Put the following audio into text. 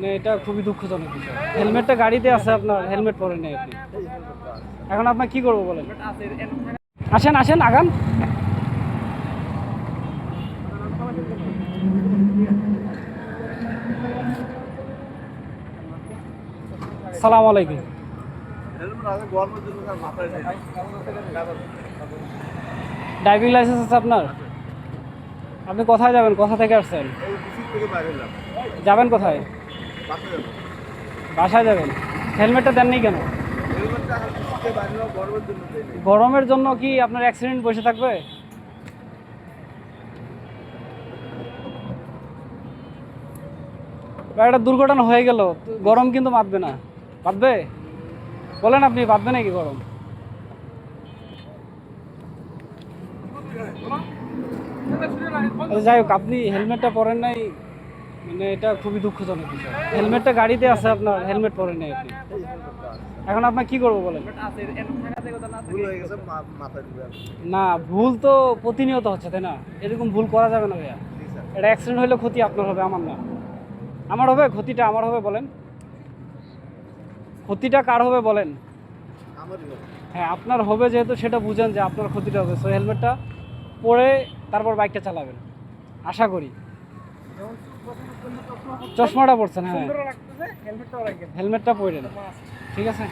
মানে এটা খুবই দুঃখজনক বিষয়। হেলমেটটা গাড়িতে আছে, আপনার হেলমেট পরেন নাই আপনি। এখন আপনার কি করবো বলেন? আসেন আসেন, আগান। সালাম আলাইকুম। ড্রাইভিং লাইসেন্স আছে আপনার? আপনি কোথায় যাবেন? কোথা থেকে আসছেন? যাবেন কোথায়? বাসায় যাবেন? হেলমেটটা দেননি কেন? গরমের জন্য কি আপনার অ্যাক্সিডেন্ট বসে থাকবে? বা একটা দুর্ঘটনা হয়ে গেল, গরম কিন্তু বাঁধবে না? বাঁধবে? বলেন আপনি, বাঁধবে নাকি গরম? আচ্ছা, যাই হোক, আপনি হেলমেটটা পরেন নাই, মানে এটা খুবই দুঃখজনক বিষয়। হেলমেটটা গাড়িতে আছে আপনার, হেলমেট পরেন নাই আপনি। এখন আপনার কি করবো বলেন? না, ভুল তো প্রতিনিয়ত হচ্ছে, তাই না? এরকম ভুল করা যাবে না ভাইয়া। এটা অ্যাক্সিডেন্ট হলে ক্ষতি আপনার হবে, আমার না। আমার হবে ক্ষতিটা, আমার হবে বলেন। ক্ষতিটা কার হবে বলেন? হ্যাঁ, আপনার হবে, যেহেতু সেটা বুঝেন যে আপনার ক্ষতিটা হবে, সো হেলমেটটা পরে তারপর বাইকটা চালাবেন, আশা করি। চশমাটা পড়ছেন? হ্যাঁ, হেলমেটটা পরেন। ঠিক আছে।